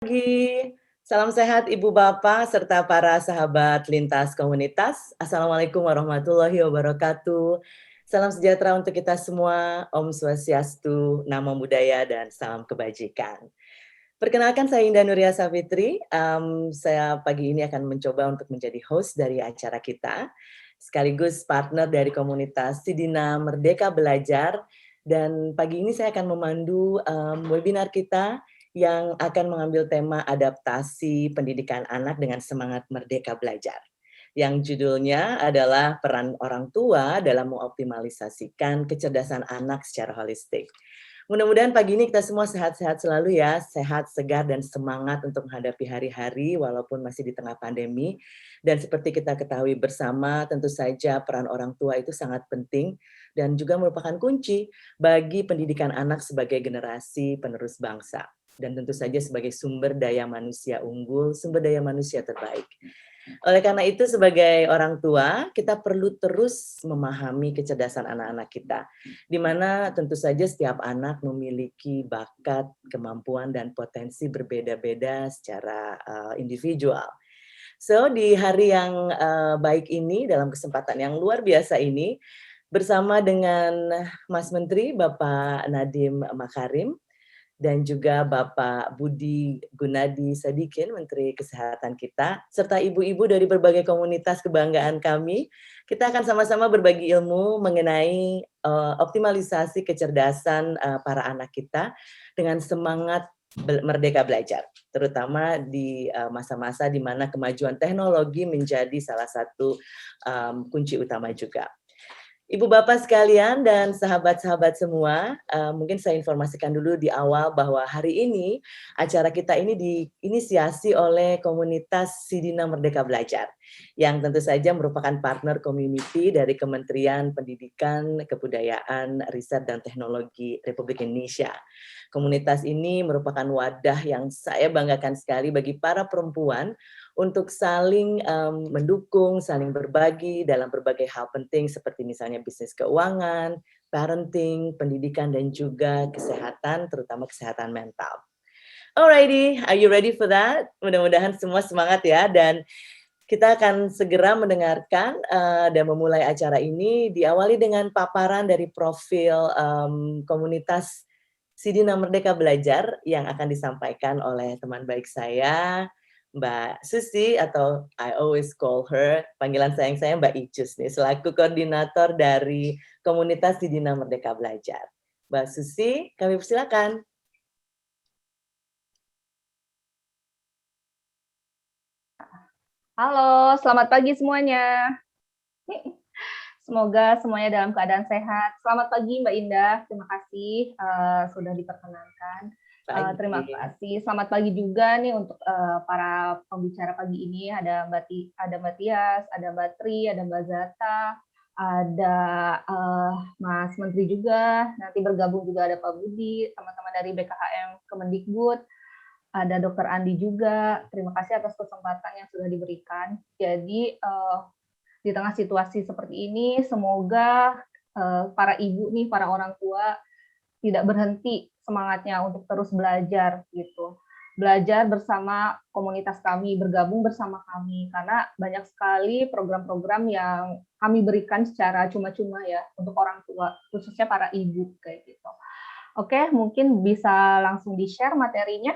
Pagi, salam sehat Ibu Bapak serta para sahabat lintas komunitas. Assalamualaikum warahmatullahi wabarakatuh. Salam sejahtera untuk kita semua, Om Swastiastu, Namo Buddhaya, dan salam kebajikan. Perkenalkan saya Indah Nuria Savitri, saya pagi ini akan mencoba untuk menjadi host dari acara kita, sekaligus partner dari komunitas Sidina Merdeka Belajar, dan pagi ini saya akan memandu webinar kita yang akan mengambil tema adaptasi pendidikan anak dengan semangat merdeka belajar. Yang judulnya adalah peran orang tua dalam mengoptimalisasikan kecerdasan anak secara holistik. Mudah-mudahan pagi ini kita semua sehat-sehat selalu ya, sehat, segar, dan semangat untuk menghadapi hari-hari walaupun masih di tengah pandemi. Dan seperti kita ketahui bersama, tentu saja peran orang tua itu sangat penting dan juga merupakan kunci bagi pendidikan anak sebagai generasi penerus bangsa. Dan tentu saja sebagai sumber daya manusia unggul, sumber daya manusia terbaik. Oleh karena itu sebagai orang tua, kita perlu terus memahami kecerdasan anak-anak kita, di mana tentu saja setiap anak memiliki bakat, kemampuan, dan potensi berbeda-beda secara individual. So, di hari yang baik ini, dalam kesempatan yang luar biasa ini, bersama dengan Mas Menteri, Bapak Nadiem Makarim, dan juga Bapak Budi Gunadi Sadikin, Menteri Kesehatan kita, serta ibu-ibu dari berbagai komunitas kebanggaan kami, kita akan sama-sama berbagi ilmu mengenai optimalisasi kecerdasan para anak kita dengan semangat merdeka belajar, terutama di masa-masa di mana kemajuan teknologi menjadi salah satu kunci utama juga. Ibu Bapak sekalian dan sahabat-sahabat semua, mungkin saya informasikan dulu di awal bahwa hari ini acara kita ini diinisiasi oleh komunitas Sidina Merdeka Belajar, yang tentu saja merupakan partner community dari Kementerian Pendidikan, Kebudayaan, Riset, dan Teknologi Republik Indonesia. Komunitas ini merupakan wadah yang saya banggakan sekali bagi para perempuan untuk saling mendukung, saling berbagi dalam berbagai hal penting seperti misalnya bisnis keuangan, parenting, pendidikan, dan juga kesehatan, terutama kesehatan mental. Alrighty, are you ready for that? Mudah-mudahan semua semangat ya, dan kita akan segera mendengarkan dan memulai acara ini diawali dengan paparan dari profil komunitas Sidina Merdeka Belajar yang akan disampaikan oleh teman baik saya, Mbak Susi, atau I always call her, panggilan sayang saya Mbak Icus nih, selaku koordinator dari komunitas Sidina Merdeka Belajar. Mbak Susi, kami persilakan. Halo, selamat pagi semuanya. Semoga semuanya dalam keadaan sehat. Selamat pagi Mbak Indah, terima kasih sudah diperkenankan. Terima kasih. Selamat pagi juga nih untuk para pembicara pagi ini. Ada Mbak Tias, ada Mbak Tri, ada Mbak Zata, ada Mas Menteri juga. Nanti bergabung juga ada Pak Budi, teman-teman dari BKHM Kemendikbud. Ada Dr. Andi juga. Terima kasih atas kesempatan yang sudah diberikan. Jadi di tengah situasi seperti ini, semoga para ibu nih, para orang tua tidak berhenti semangatnya untuk terus belajar gitu. Belajar bersama komunitas kami, bergabung bersama kami, karena banyak sekali program-program yang kami berikan secara cuma-cuma ya untuk orang tua, khususnya para ibu kayak gitu. Oke, mungkin bisa langsung di-share materinya.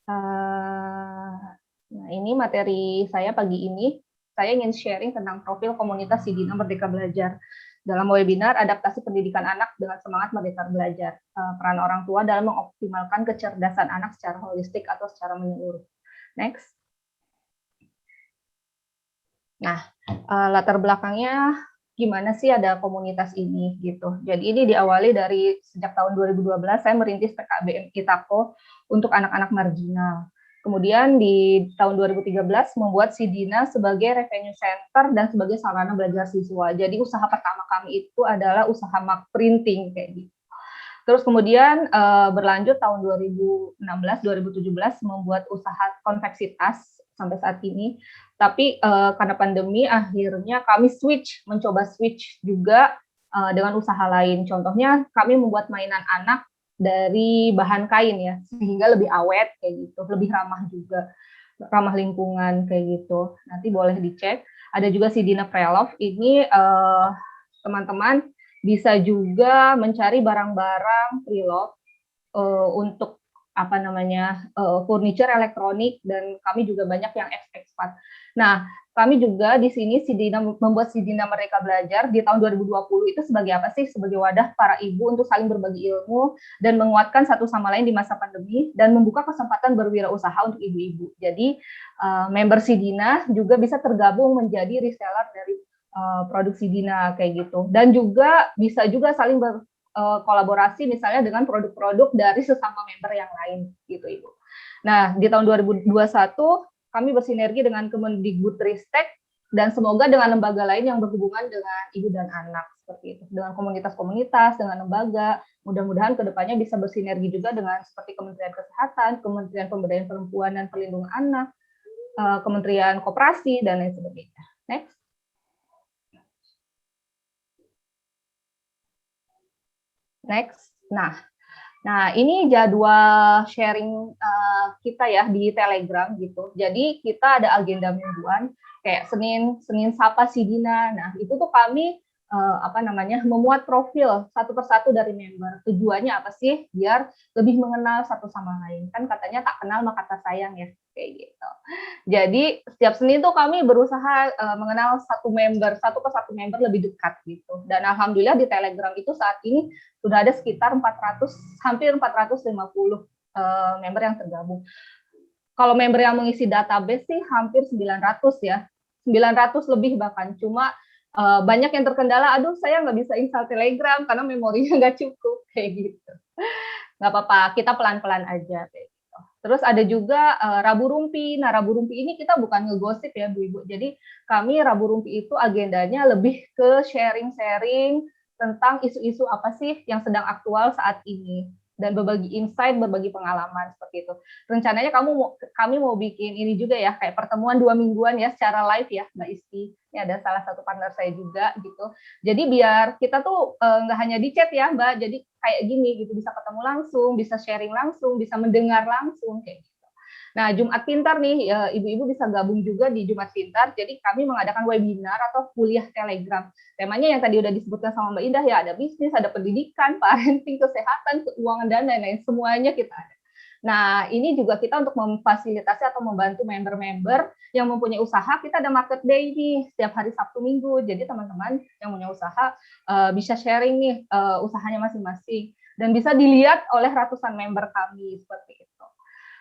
Nah, ini materi saya pagi ini. Saya ingin sharing tentang profil komunitas Sidina Merdeka Belajar dalam webinar adaptasi pendidikan anak dengan semangat merdeka belajar. Peran orang tua dalam mengoptimalkan kecerdasan anak secara holistik atau secara menyeluruh. Next. Nah, latar belakangnya gimana sih ada komunitas ini gitu. Jadi ini diawali dari sejak tahun 2012 saya merintis PKBM Itako untuk anak-anak marginal. Kemudian di tahun 2013 membuat Sidina sebagai revenue center dan sebagai sarana belajar siswa. Jadi usaha pertama kami itu adalah usaha mak printing kayak gitu. Terus kemudian berlanjut tahun 2016-2017 membuat usaha konveksi tas sampai saat ini. Tapi karena pandemi akhirnya kami mencoba switch juga dengan usaha lain. Contohnya kami membuat mainan anak dari bahan kain ya, sehingga lebih awet kayak gitu, lebih ramah juga, ramah lingkungan kayak gitu. Nanti boleh dicek. Ada juga si Dina Prelove ini teman-teman bisa juga mencari barang-barang pre-love untuk apa namanya furniture elektronik, dan kami juga banyak yang ekspat. Nah, kami juga di sini membuat Sidina Merdeka Belajar di tahun 2020 itu sebagai apa sih? Sebagai wadah para ibu untuk saling berbagi ilmu dan menguatkan satu sama lain di masa pandemi dan membuka kesempatan berwirausaha untuk ibu-ibu. Jadi member Sidina juga bisa tergabung menjadi reseller dari produk Sidina kayak gitu. Dan juga bisa juga saling kolaborasi misalnya dengan produk-produk dari sesama member yang lain gitu Ibu. Nah, di tahun 2021 kami bersinergi dengan Kemendikbudristek dan semoga dengan lembaga lain yang berhubungan dengan ibu dan anak seperti itu. Dengan komunitas-komunitas, dengan lembaga, mudah-mudahan kedepannya bisa bersinergi juga dengan seperti Kementerian Kesehatan, Kementerian Pemberdayaan Perempuan dan Perlindungan Anak, Kementerian Koperasi dan lain sebagainya. Next. Next. Nah ini jadwal sharing kita ya di Telegram gitu. Jadi kita ada agenda mingguan kayak Senin Sapa Sidina. Nah itu tuh kami memuat profil satu persatu dari member. Tujuannya apa sih? Biar lebih mengenal satu sama lain. Kan katanya tak kenal maka tak sayang ya, kayak gitu. Jadi setiap Senin tuh kami berusaha mengenal satu persatu member lebih dekat gitu. Dan alhamdulillah di Telegram itu saat ini sudah ada sekitar hampir 450 member yang tergabung. Kalau member yang mengisi database sih hampir 900 ya. 900 lebih bahkan. Cuma banyak yang terkendala, aduh saya nggak bisa install Telegram karena memorinya nggak cukup, kayak gitu. Nggak apa-apa, kita pelan-pelan aja. Kayak gitu. Terus ada juga Rabu Rumpi. Nah, Rabu Rumpi ini kita bukan ngegosip ya, Bu Ibu. Jadi kami Rabu Rumpi itu agendanya lebih ke sharing-sharing tentang isu-isu apa sih yang sedang aktual saat ini. Dan berbagi insight, berbagi pengalaman seperti itu. Rencananya kami mau bikin ini juga ya, kayak pertemuan 2 mingguan ya secara live ya, Mbak Isti. Ini ada salah satu partner saya juga gitu. Jadi biar kita tuh nggak hanya di chat ya Mbak, jadi kayak gini gitu, bisa ketemu langsung, bisa sharing langsung, bisa mendengar langsung kayak gitu. Nah, Jumat Pintar nih, ibu-ibu bisa gabung juga di Jumat Pintar. Jadi kami mengadakan webinar atau kuliah Telegram. Temanya yang tadi udah disebutkan sama Mbak Indah ya, ada bisnis, ada pendidikan, parenting, kesehatan, keuangan, dan lain-lain. Semuanya kita ada. Nah, ini juga kita untuk memfasilitasi atau membantu member-member yang mempunyai usaha, kita ada market day nih, setiap hari Sabtu Minggu. Jadi teman-teman yang punya usaha bisa sharing nih usahanya masing-masing. Dan bisa dilihat oleh ratusan member kami, seperti itu.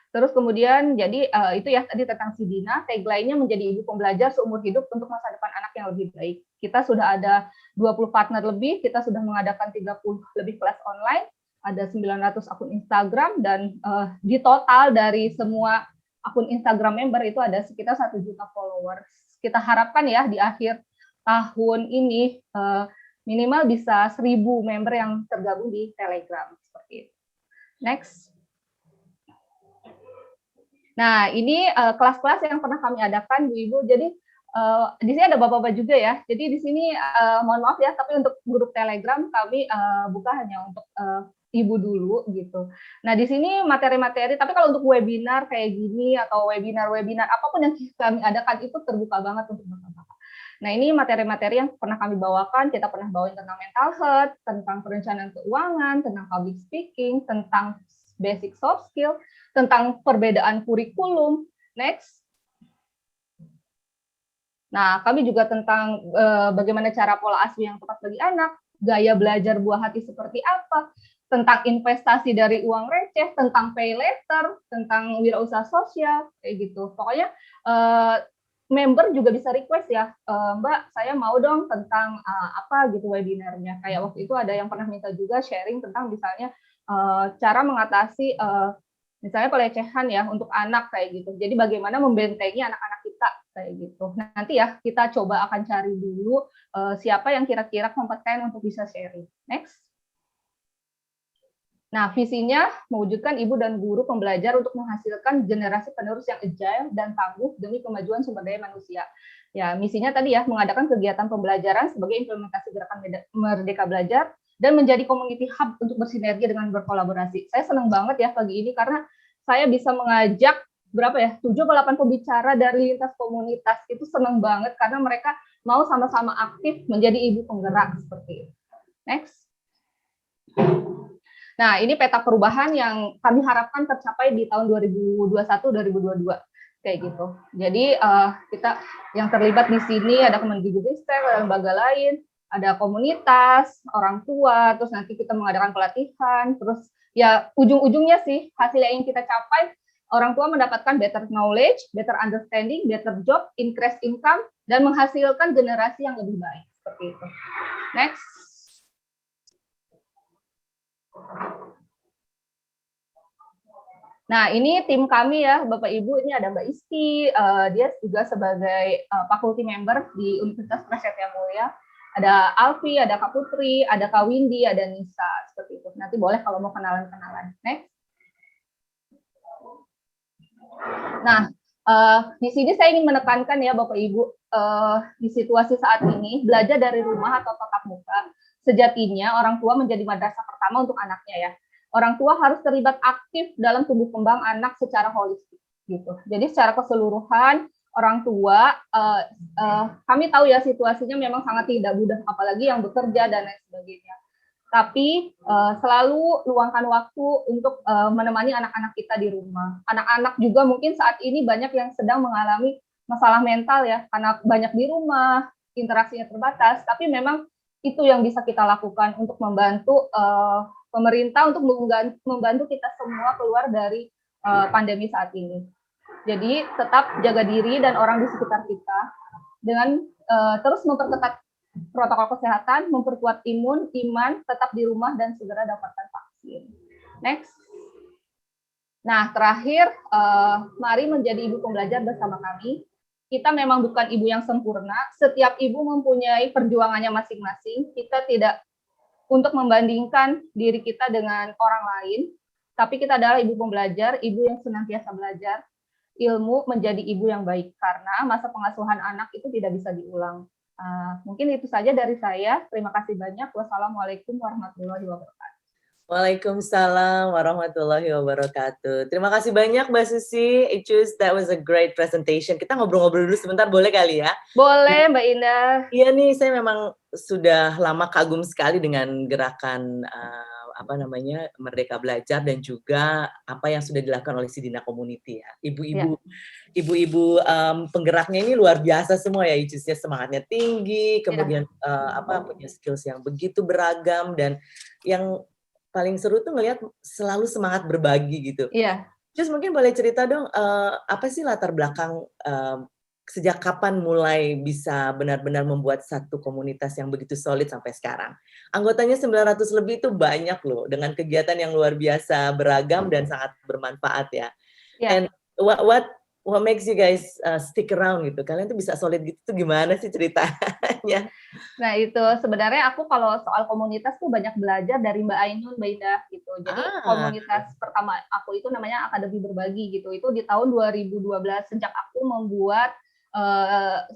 Terus kemudian jadi itu ya tadi tentang Sidina, tagline-nya menjadi ibu pembelajar seumur hidup untuk masa depan anak yang lebih baik. Kita sudah ada 20 partner lebih, kita sudah mengadakan 30 lebih kelas online, ada 900 akun Instagram, dan di total dari semua akun Instagram member itu ada sekitar 1 juta followers. Kita harapkan ya di akhir tahun ini minimal bisa 1.000 member yang tergabung di Telegram seperti itu. Next. Nah, ini kelas-kelas yang pernah kami adakan, Bu Ibu. Jadi di sini ada bapak-bapak juga ya. Jadi di sini mohon maaf ya, tapi untuk grup Telegram kami buka hanya untuk ibu dulu gitu. Nah, di sini materi-materi, tapi kalau untuk webinar kayak gini atau webinar apapun yang kami adakan itu terbuka banget untuk bapak-bapak. Nah, ini materi-materi yang pernah kami bawakan. Kita pernah bawain tentang mental health, tentang perencanaan keuangan, tentang public speaking, tentang basic soft skill, tentang perbedaan kurikulum. Next. Nah, kami juga tentang bagaimana cara pola asuh yang tepat bagi anak, gaya belajar buah hati seperti apa, tentang investasi dari uang receh, tentang pay letter, tentang wirausaha sosial, kayak gitu. Pokoknya member juga bisa request ya, Mbak, saya mau dong tentang apa gitu webinarnya. Kayak waktu itu ada yang pernah minta juga sharing tentang misalnya cara mengatasi misalnya pelecehan ya untuk anak kayak gitu. Jadi bagaimana membentengi anak-anak kita kayak gitu. Nah, nanti ya kita coba akan cari dulu siapa yang kira-kira kompeten untuk bisa sharing. Next. Nah, visinya mewujudkan ibu dan guru pembelajar untuk menghasilkan generasi penerus yang agile dan tangguh demi kemajuan sumber daya manusia. Ya, misinya tadi ya, mengadakan kegiatan pembelajaran sebagai implementasi gerakan Merdeka Belajar dan menjadi community hub untuk bersinergi dengan berkolaborasi. Saya senang banget ya pagi ini karena saya bisa mengajak berapa ya, 7 atau 8 pembicara dari lintas komunitas. Itu senang banget karena mereka mau sama-sama aktif menjadi ibu penggerak seperti itu. Next. Nah, ini peta perubahan yang kami harapkan tercapai di tahun 2021-2022 kayak gitu. Jadi kita yang terlibat di sini ada Kemendikbudristek, ada lembaga lain, ada komunitas, orang tua, terus nanti kita mengadakan pelatihan, terus ya ujung-ujungnya sih hasil yang ingin kita capai, orang tua mendapatkan better knowledge, better understanding, better job, increase income, dan menghasilkan generasi yang lebih baik seperti itu. Next. Nah, ini tim kami ya, Bapak Ibu, ini ada Mbak Isti, dia juga sebagai faculty member di Universitas Prasetya Mulia, ada Alfi, ada Kak Putri, ada Kak Windy, ada Nisa, seperti itu. Nanti boleh kalau mau kenalan-kenalan. Next. Nah, di sini saya ingin menekankan ya Bapak Ibu, di situasi saat ini, belajar dari rumah atau tatap muka, sejatinya orang tua menjadi madrasah pertama untuk anaknya ya. Orang tua harus terlibat aktif dalam tumbuh kembang anak secara holistik gitu. Jadi secara keseluruhan orang tua, kami tahu ya situasinya memang sangat tidak mudah, apalagi yang bekerja dan lain sebagainya. Tapi selalu luangkan waktu untuk menemani anak-anak kita di rumah. Anak-anak juga mungkin saat ini banyak yang sedang mengalami masalah mental ya, karena banyak di rumah, interaksinya terbatas, tapi memang itu yang bisa kita lakukan untuk membantu pemerintah untuk membantu kita semua keluar dari pandemi saat ini. Jadi tetap jaga diri dan orang di sekitar kita dengan terus memperketat protokol kesehatan, memperkuat imun, iman, tetap di rumah dan segera dapatkan vaksin. Next. Nah, terakhir, mari menjadi ibu pembelajar bersama kami. Kita memang bukan ibu yang sempurna, setiap ibu mempunyai perjuangannya masing-masing. Kita tidak untuk membandingkan diri kita dengan orang lain, tapi kita adalah ibu pembelajar, ibu yang senantiasa belajar ilmu menjadi ibu yang baik, karena masa pengasuhan anak itu tidak bisa diulang. Mungkin itu saja dari saya. Terima kasih banyak. Wassalamualaikum warahmatullahi wabarakatuh. Waalaikumsalam warahmatullahi wabarakatuh. Terima kasih banyak Mbak Susi. Icus, that was a great presentation. Kita ngobrol-ngobrol dulu sebentar, boleh kali ya? Boleh, Mbak Indah. Iya nih, saya memang sudah lama kagum sekali dengan gerakan Merdeka Belajar dan juga apa yang sudah dilakukan oleh Sidina Community ya. Ibu-ibu penggeraknya ini luar biasa semua ya, Icusnya semangatnya tinggi, kemudian punya skills yang begitu beragam, dan yang paling seru tuh ngelihat selalu semangat berbagi gitu. Iya. Terus mungkin boleh cerita dong, apa sih latar belakang sejak kapan mulai bisa benar-benar membuat satu komunitas yang begitu solid sampai sekarang? Anggotanya 900 lebih itu banyak loh, dengan kegiatan yang luar biasa, beragam dan sangat bermanfaat ya. And what makes you guys stick around gitu? Kalian tuh bisa solid gitu tuh gimana sih ceritanya? Nah itu sebenarnya aku kalau soal komunitas tuh banyak belajar dari Mbak Ainun, Mbak Indah gitu. Jadi komunitas pertama aku itu namanya Akademi Berbagi gitu. Itu di tahun 2012 sejak aku membuat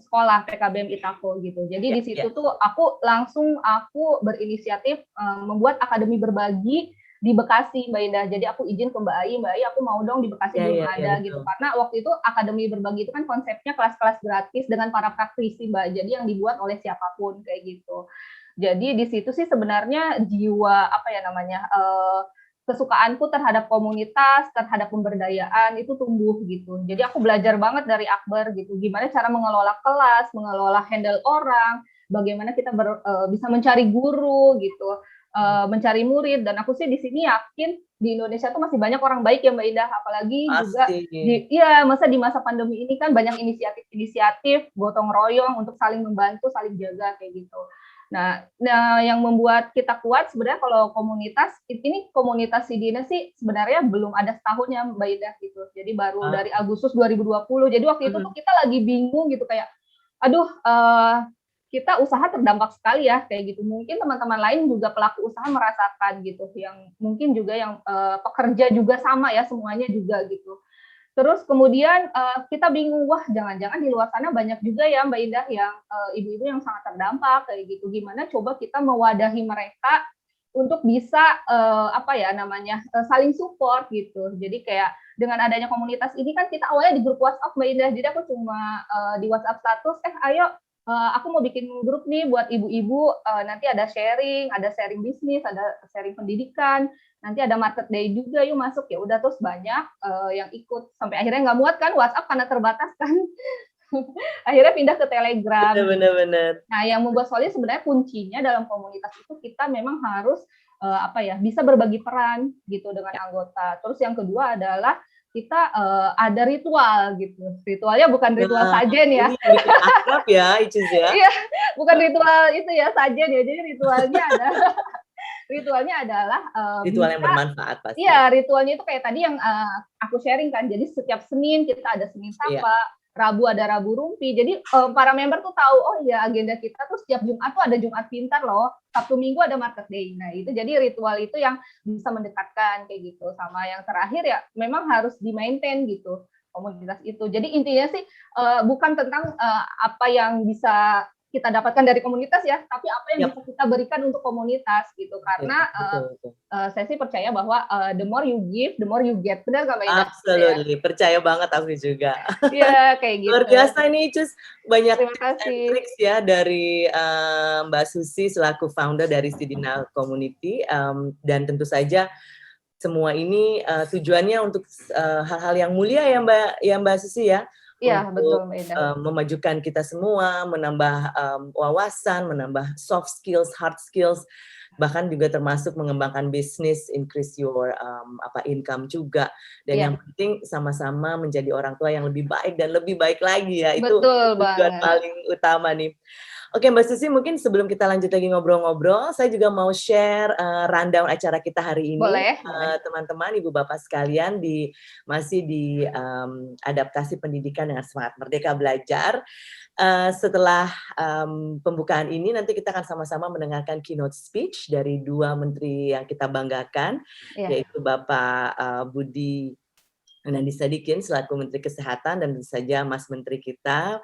sekolah PKBM Itako gitu. Jadi di situ tuh aku berinisiatif membuat Akademi Berbagi di Bekasi, Mbak Indah. Jadi aku izin ke Mbak Ai, aku mau dong di Bekasi belum ada gitu. Karena waktu itu Akademi Berbagi itu kan konsepnya kelas-kelas gratis dengan para praktisi, Mbak. Jadi yang dibuat oleh siapapun kayak gitu. Jadi di situ sih sebenarnya jiwa kesukaanku terhadap komunitas, terhadap pemberdayaan itu tumbuh gitu. Jadi aku belajar banget dari Akbar gitu. Gimana cara mengelola kelas, mengelola handle orang, bagaimana kita bisa mencari guru gitu. Mencari murid, dan aku sih di sini yakin di Indonesia tuh masih banyak orang baik ya Mbak Indah, apalagi juga di masa pandemi ini kan banyak inisiatif gotong royong untuk saling membantu, saling jaga kayak gitu. Nah yang membuat kita kuat sebenarnya kalau komunitas ini, komunitas Sidina sih sebenarnya belum ada setahun ya Mbak Indah gitu. Jadi baru dari Agustus 2020. Jadi waktu itu tuh kita lagi bingung gitu kayak aduh kita usaha terdampak sekali ya kayak gitu. Mungkin teman-teman lain juga pelaku usaha merasakan gitu, yang mungkin juga yang pekerja juga sama ya, semuanya juga gitu. Terus kemudian kita bingung, wah jangan-jangan di luar sana banyak juga ya Mbak Indah yang ibu-ibu yang sangat terdampak kayak gitu. Gimana coba kita mewadahi mereka untuk bisa apa ya namanya saling support gitu. Jadi kayak dengan adanya komunitas ini kan kita awalnya di grup WhatsApp Mbak Indah. Jadi aku cuma di WhatsApp status, ayo aku mau bikin grup nih buat ibu-ibu, nanti ada sharing bisnis, ada sharing pendidikan, nanti ada market day juga, yuk masuk. Ya udah, terus banyak yang ikut sampai akhirnya nggak muat kan WhatsApp karena terbatas kan. Akhirnya pindah ke Telegram. Benar-benar. Nah, yang membuat solid sebenarnya kuncinya dalam komunitas itu kita memang harus apa ya, bisa berbagi peran gitu dengan anggota. Terus yang kedua adalah kita ada ritual gitu. Ritualnya bukan ritual sajen ya. Ini yang bikin akrab ya, Icuz ya. Iya, bukan ritual itu ya sajen ya. Jadi ritualnya adalah Ritual yang bermanfaat pasti. Iya, ritualnya itu kayak tadi yang aku sharing kan. Jadi setiap Senin kita ada Senin Sapa, Rabu ada Rabu Rumpi. Jadi para member tuh tahu, oh iya agenda kita tuh setiap Jumat tuh ada Jumat Pintar loh. Sabtu Minggu ada Market Day. Nah itu jadi ritual itu yang bisa mendekatkan kayak gitu. Sama yang terakhir ya memang harus di-maintain gitu komunitas itu. Jadi intinya sih bukan tentang apa yang bisa kita dapatkan dari komunitas ya, tapi apa yang bisa kita berikan untuk komunitas gitu. Karena saya sih percaya bahwa the more you give, the more you get. Benar nggak Mbak Ida? Absolutely, percaya banget aku juga. Iya, kayak gitu. Luar biasa nih, Cus. Banyak tips ya dari Mbak Susi selaku founder dari Sidina Community. Dan tentu saja semua ini tujuannya untuk hal-hal yang mulia ya Mbak Susi ya. Iya, betul Mbak Ida. Memajukan kita semua, menambah wawasan, menambah soft skills, hard skills, bahkan juga termasuk mengembangkan bisnis, increase your income juga. Dan yang penting sama-sama menjadi orang tua yang lebih baik dan lebih baik lagi ya. Itu tujuan paling utama nih. Oke Mbak Susi, mungkin sebelum kita lanjut lagi ngobrol-ngobrol, saya juga mau share rundown acara kita hari ini. Boleh. Teman-teman, ibu bapak sekalian masih di adaptasi pendidikan dengan semangat merdeka belajar. Setelah pembukaan ini nanti kita akan sama-sama mendengarkan keynote speech dari dua menteri yang kita banggakan, yaitu Bapak Budi Gunadisadikin selaku Menteri Kesehatan dan tentu saja Mas Menteri kita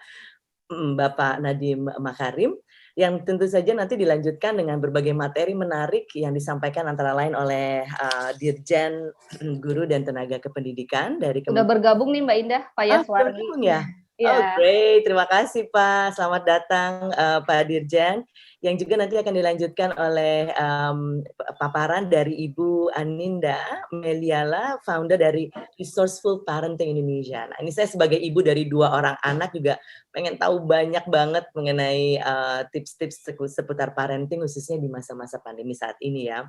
Bapak Nadiem Makarim, yang tentu saja nanti dilanjutkan dengan berbagai materi menarik yang disampaikan antara lain oleh Dirjen Guru dan Tenaga Kependidikan dari Sudah bergabung nih Mbak Indah, Pak Yaswardi. Bergabung ya? Oh great, terima kasih Pak. Selamat datang Pak Dirjen, yang juga nanti akan dilanjutkan oleh paparan dari Ibu Aninda Meliala, founder dari Resourceful Parenting Indonesia. Nah ini saya sebagai ibu dari 2 orang anak juga pengen tahu banyak banget mengenai tips-tips seputar parenting khususnya di masa-masa pandemi saat ini ya.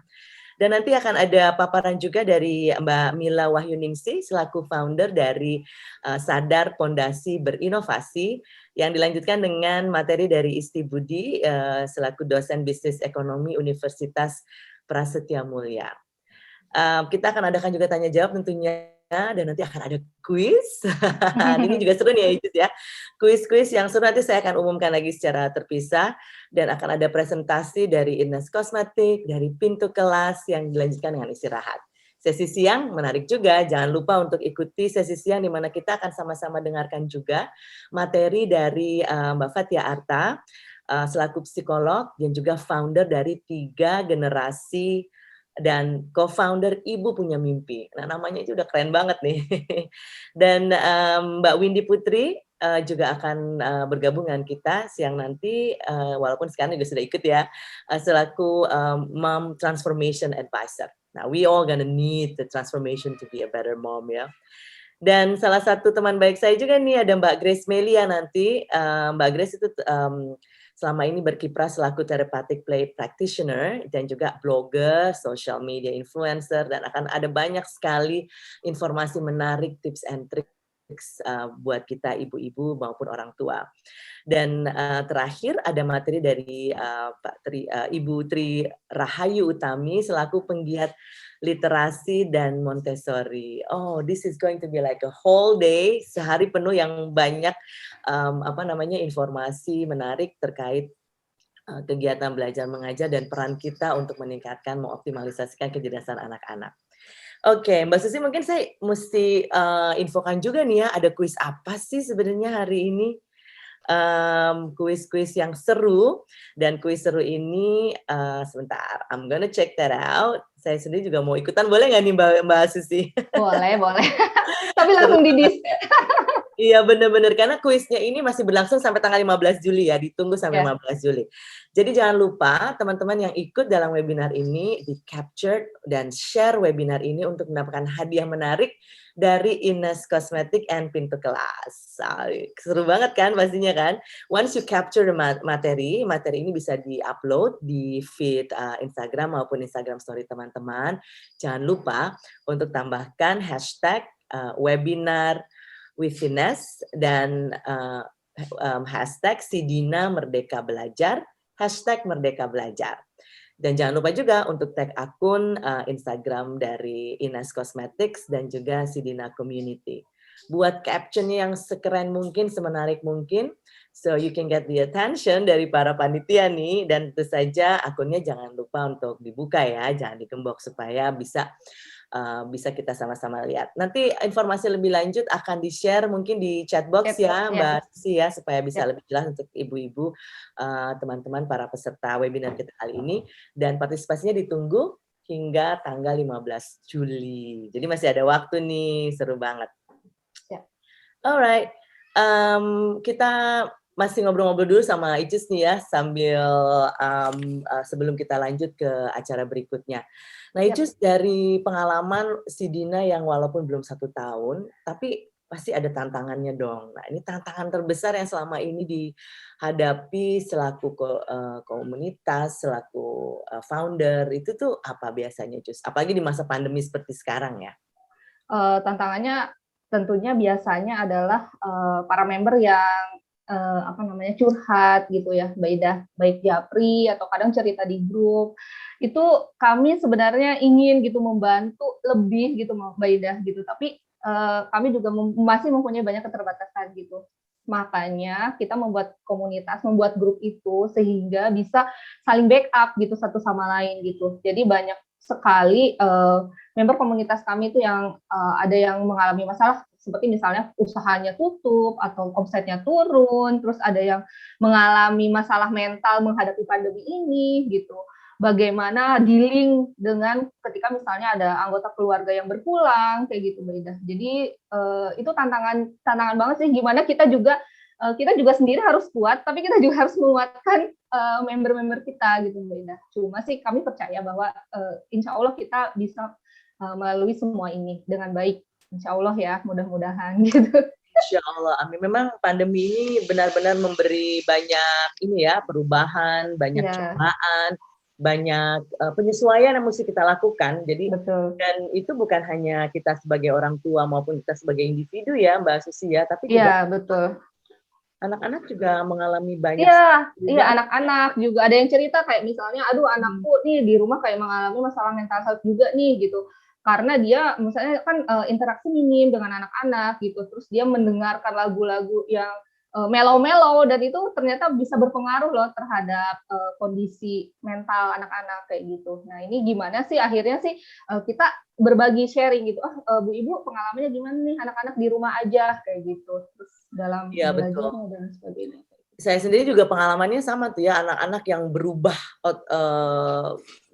Dan nanti akan ada paparan juga dari Mbak Mila Wahyuningsi selaku founder dari Sadar Pondasi Berinovasi, yang dilanjutkan dengan materi dari Isti Budi selaku dosen bisnis ekonomi Universitas Prasetya Mulia. Kita akan adakan juga tanya jawab tentunya, dan nanti akan ada kuis. Ini juga seru nih ya Icis ya. Kuis-kuis yang seru nanti saya akan umumkan lagi secara terpisah, dan akan ada presentasi dari Ines Kosmetik, dari Pintu Kelas yang dilanjutkan dengan istirahat. Sesi siang menarik juga, jangan lupa untuk ikuti sesi siang di mana kita akan sama-sama dengarkan juga materi dari Mbak Fathia Arta selaku psikolog dan juga founder dari 3 generasi dan co-founder Ibu Punya Mimpi. Nah, namanya itu udah keren banget nih. Dan Mbak Windy Putri juga akan bergabung dengan kita siang nanti, walaupun sekarang juga sudah ikut ya, selaku Mom Transformation Advisor. Nah, we all gonna need the transformation to be a better mom ya. Dan salah satu teman baik saya juga nih ada Mbak Grace Melia nanti. Mbak Grace itu selama ini berkiprah selaku therapeutic play practitioner dan juga blogger, social media influencer, dan akan ada banyak sekali informasi menarik, tips and tricks buat kita ibu-ibu maupun orang tua. Dan terakhir ada materi dari Ibu Tri Rahayu Utami selaku penggiat literasi dan Montessori. Oh, this is going to be like a whole day, sehari penuh yang banyak informasi menarik terkait kegiatan belajar mengajar dan peran kita untuk meningkatkan, mengoptimalisasikan kecerdasan anak-anak. Oke, Mbak Susi mungkin saya mesti infokan juga nih ya, ada kuis apa sih sebenarnya hari ini? Kuis-kuis yang seru, dan kuis seru ini sebentar, I'm gonna check that out. Saya sendiri juga mau ikutan, boleh nggak nih Mbak Susi? Boleh, boleh. Tapi langsung di-dis. Iya benar-benar, karena kuisnya ini masih berlangsung sampai tanggal 15 Juli ya, ditunggu sampai 15 Juli. Jadi jangan lupa teman-teman yang ikut dalam webinar ini di-capture dan share webinar ini untuk mendapatkan hadiah menarik dari Ines Cosmetic and Pintu Kelas. Seru banget kan pastinya kan? Once you capture the materi ini bisa di-upload di feed Instagram maupun Instagram story teman-teman. Jangan lupa untuk tambahkan hashtag webinar with Ines dan hashtag Sidina Merdeka Belajar, hashtag Merdeka Belajar. Dan jangan lupa juga untuk tag akun Instagram dari Ines Cosmetics dan juga Sidina Community. Buat captionnya yang sekeren mungkin, semenarik mungkin, so you can get the attention dari para panitia nih, dan tentu saja akunnya jangan lupa untuk dibuka ya, jangan digembok supaya bisa kita sama-sama lihat. Nanti informasi lebih lanjut akan di-share mungkin di chat box ya Mbak Susi ya, supaya bisa lebih jelas untuk ibu-ibu, teman-teman para peserta webinar kita kali ini, dan partisipasinya ditunggu hingga tanggal 15 Juli. Jadi masih ada waktu nih, seru banget. Alright, kita masih ngobrol-ngobrol dulu sama Icus nih ya, sambil sebelum kita lanjut ke acara berikutnya. Nah Icus, dari pengalaman Sidina yang walaupun belum 1 tahun, tapi pasti ada tantangannya dong. Nah ini tantangan terbesar yang selama ini dihadapi selaku komunitas, selaku founder, itu tuh apa biasanya Icus? Apalagi di masa pandemi seperti sekarang ya. Tantangannya tentunya biasanya adalah para member yang curhat gitu ya, Mbak Ida, baik japri atau kadang cerita di grup. Itu kami sebenarnya ingin gitu membantu lebih gitu Mbak Ida gitu, tapi kami juga masih mempunyai banyak keterbatasan gitu. Makanya kita membuat komunitas, membuat grup itu sehingga bisa saling backup gitu satu sama lain gitu. Jadi banyak sekali member komunitas kami itu yang ada yang mengalami masalah seperti misalnya usahanya tutup atau omsetnya turun, terus ada yang mengalami masalah mental menghadapi pandemi ini gitu. Bagaimana dealing dengan ketika misalnya ada anggota keluarga yang berpulang kayak gitu Mbak Ida. Jadi itu tantangan banget sih, gimana kita juga sendiri harus kuat, tapi kita juga harus menguatkan member-member kita gitu Mbak Ida. Cuma sih kami percaya bahwa insya Allah kita bisa melalui semua ini dengan baik. Insya Allah ya, mudah-mudahan gitu. Insya Allah, amin. Memang pandemi ini benar-benar memberi banyak perubahan, banyak cobaan, banyak penyesuaian yang mesti kita lakukan. Jadi dan itu bukan hanya kita sebagai orang tua maupun kita sebagai individu ya Mbak Susi ya, tapi juga betul. Anak-anak juga mengalami banyak. Iya, anak-anak juga ada yang cerita kayak misalnya, aduh anakku nih di rumah kayak mengalami masalah mental health juga nih gitu. Karena dia misalnya kan interaksi minim dengan anak-anak gitu, terus dia mendengarkan lagu-lagu yang mellow-mellow, dan itu ternyata bisa berpengaruh loh terhadap kondisi mental anak-anak kayak gitu. Nah ini gimana sih akhirnya sih kita berbagi sharing gitu, Bu Ibu pengalamannya gimana nih anak-anak di rumah aja kayak gitu, terus dalam belajarnya dan sebagainya. Saya sendiri juga pengalamannya sama tuh ya, anak-anak yang berubah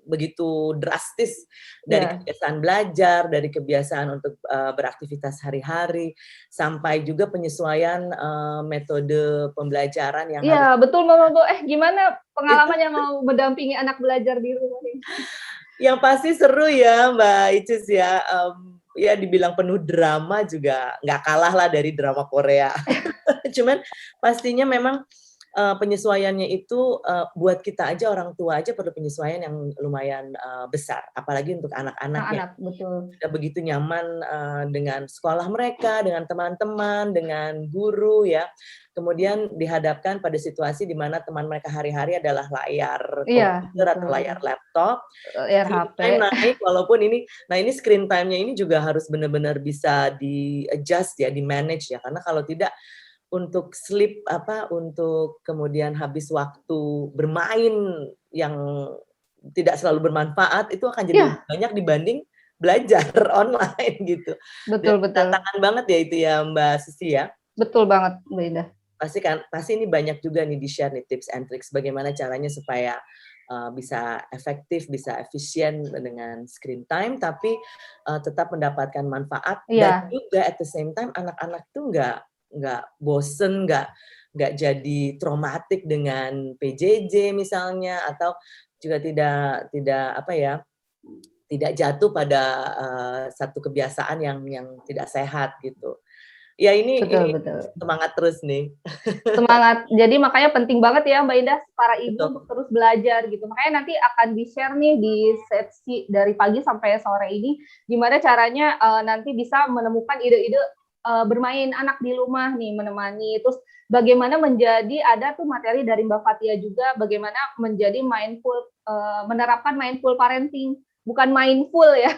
begitu drastis dari kebiasaan belajar, dari kebiasaan untuk beraktivitas hari-hari, sampai juga penyesuaian metode pembelajaran yang betul Mama Bu. Gimana pengalamannya mau mendampingi anak belajar di rumah ini? Yang pasti seru ya Mbak Icus ya. Ya dibilang penuh drama juga nggak kalah lah dari drama Korea. Cuman pastinya memang penyesuaiannya itu buat kita aja, orang tua aja perlu penyesuaian yang lumayan besar, apalagi untuk anak-anaknya. Betul. Sudah begitu nyaman dengan sekolah mereka, dengan teman-teman, dengan guru ya. Kemudian dihadapkan pada situasi di mana teman mereka hari-hari adalah layar komputer atau layar laptop, HP. Screen time naik, walaupun ini screen time-nya ini juga harus benar-benar bisa di-adjust ya, di-manage ya, karena kalau tidak untuk sleep untuk kemudian habis waktu bermain yang tidak selalu bermanfaat itu akan jadi lebih Iya. banyak dibanding belajar online gitu. Dan Betul betul. tantangan banget ya itu ya Mbak Susi ya? Betul banget Mbak Indah. Pasti ini banyak juga nih di-share nih tips and tricks bagaimana caranya supaya, bisa efektif, bisa efisien dengan screen time, tapi, tetap mendapatkan manfaat dan Iya. juga at the same time anak-anak tuh nggak bosen, nggak jadi traumatik dengan PJJ misalnya, atau juga tidak apa ya, tidak jatuh pada, satu kebiasaan yang tidak sehat gitu. Ya ini Betul betul. semangat terus nih. Semangat. Jadi makanya penting banget ya Mbak Indah, para ibu Betul. untuk terus belajar gitu. Makanya nanti akan di-share nih di sesi dari pagi sampai sore ini, gimana caranya nanti bisa menemukan ide-ide bermain anak di rumah nih, menemani. Terus bagaimana menjadi ada tuh materi dari Mbak Fathia juga, bagaimana menjadi mindful, menerapkan mindful parenting, bukan mindful ya.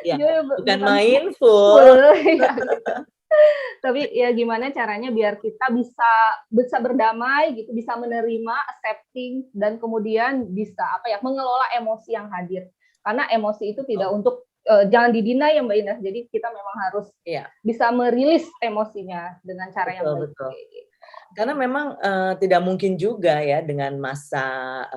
Iya, bukan Bukan mindful. full ya gitu. Tapi ya gimana caranya biar kita bisa berdamai gitu, bisa menerima, accepting, dan kemudian bisa mengelola emosi yang hadir. Karena emosi itu tidak untuk jangan didinai ya Mbak Indah. Jadi kita memang harus bisa merilis emosinya dengan cara yang baik. Betul. Karena memang tidak mungkin juga ya dengan masa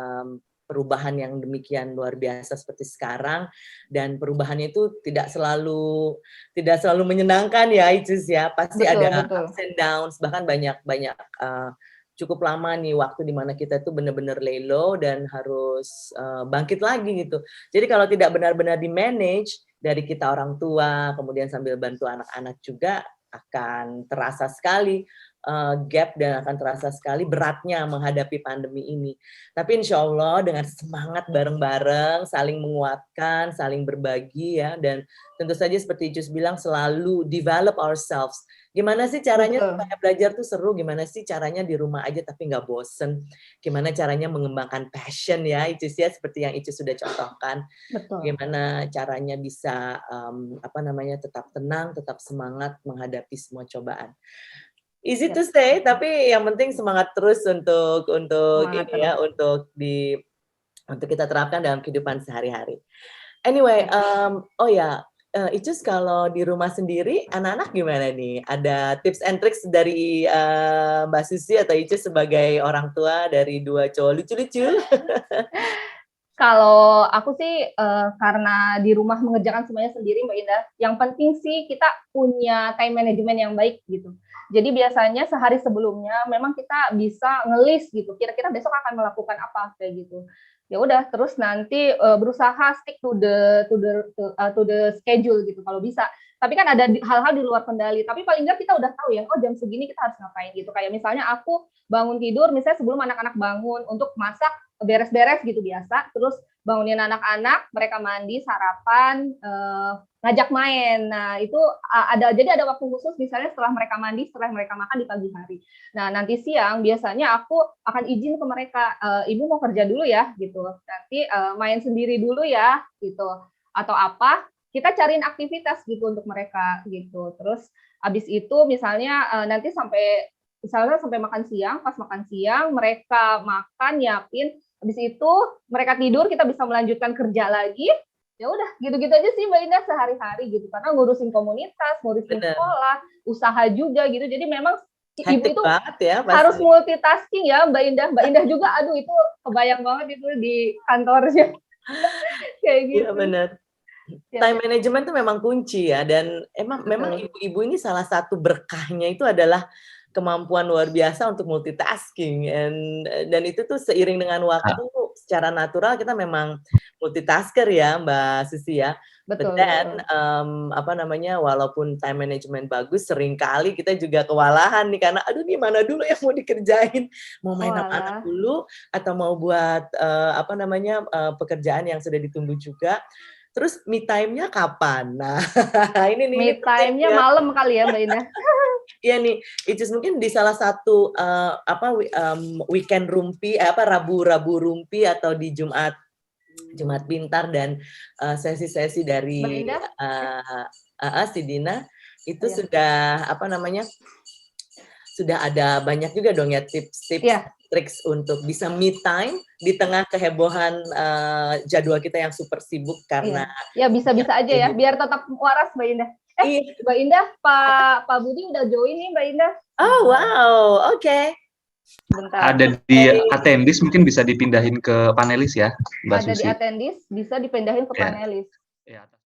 perubahan yang demikian luar biasa seperti sekarang, dan perubahannya itu tidak selalu menyenangkan ya Icus ya, pasti ada Betul. ups and downs, bahkan banyak cukup lama nih waktu di mana kita tuh benar-benar lay low dan harus bangkit lagi gitu. Jadi kalau tidak benar-benar di-manage dari kita orang tua, kemudian sambil bantu anak-anak juga, akan terasa sekali gap dan akan terasa sekali beratnya menghadapi pandemi ini. Tapi insya Allah dengan semangat bareng-bareng, saling menguatkan, saling berbagi ya, dan tentu saja seperti Icus bilang selalu develop ourselves. Gimana sih caranya supaya belajar tuh seru, gimana sih caranya di rumah aja tapi nggak bosen, gimana caranya mengembangkan passion ya Icus ya, seperti yang Icus sudah contohkan. Betul. Gimana caranya bisa tetap tenang, tetap semangat menghadapi semua cobaan. Easy to say, tapi yang penting semangat terus untuk kita terapkan dalam kehidupan sehari-hari. Anyway, Icus kalau di rumah sendiri, anak-anak gimana nih? Ada tips and tricks dari Mbak Susi atau Icus sebagai orang tua dari 2 cowok lucu-lucu? Kalau aku sih karena di rumah mengerjakan semuanya sendiri Mbak Indah, yang penting sih kita punya time management yang baik gitu. Jadi biasanya sehari sebelumnya memang kita bisa ngelis gitu, kira-kira besok akan melakukan apa kayak gitu. Ya udah, terus nanti berusaha stick to the schedule gitu kalau bisa. Tapi kan ada hal-hal di luar kendali. Tapi paling nggak kita udah tahu ya, oh jam segini kita harus ngapain gitu. Kayak misalnya aku bangun tidur, misalnya sebelum anak-anak bangun untuk masak, beres-beres gitu biasa, terus bangunin anak-anak, mereka mandi, sarapan, ngajak main. Nah, itu jadi ada waktu khusus misalnya setelah mereka mandi, setelah mereka makan di pagi hari. Nah, nanti siang biasanya aku akan izin ke mereka, Ibu mau kerja dulu ya gitu. Nanti main sendiri dulu ya gitu. Atau apa, kita cariin aktivitas gitu untuk mereka gitu. Terus habis itu misalnya nanti sampai makan siang, pas makan siang mereka makan, nyiapin, habis itu mereka tidur, kita bisa melanjutkan kerja lagi. Ya udah, gitu-gitu aja sih Mbak Indah sehari-hari gitu. Karena ngurusin komunitas, ngurusin sekolah, usaha juga gitu. Jadi memang ibu itu ya, harus multitasking ya Mbak Indah. Mbak Indah juga, aduh itu kebayang banget itu di kantornya. Kayak gitu. Iya benar. Time management itu memang kunci ya, dan memang ibu-ibu ini salah satu berkahnya itu adalah kemampuan luar biasa untuk multitasking, dan itu tuh seiring dengan waktu secara natural kita memang multitasker ya Mbak Susi ya. But then walaupun time management bagus, seringkali kita juga kewalahan nih karena aduh nih mana dulu yang mau dikerjain, mau main sama anak dulu atau mau buat pekerjaan yang sudah ditunggu juga. Terus me time-nya kapan? Nah, ini me time-nya malam kali ya Mbak Indah. Iya nih, Icus mungkin di salah satu weekend rumpi, Rabu rumpi atau di Jumat Pintar dan sesi-sesi dari si Dina itu sudah sudah ada banyak juga dong ya tips-tips, triks untuk bisa me time di tengah kehebohan jadwal kita yang super sibuk karena ya bisa-bisa aja ya biar tetap waras Mbak Indah. Mbak Indah, Pak Budi udah join nih Mbak Indah. Oh wow, oke. Bentar. Ada di attendees, mungkin bisa dipindahin ke panelis ya, Mbak Susi. Ada di attendees, bisa dipindahin ke panelis.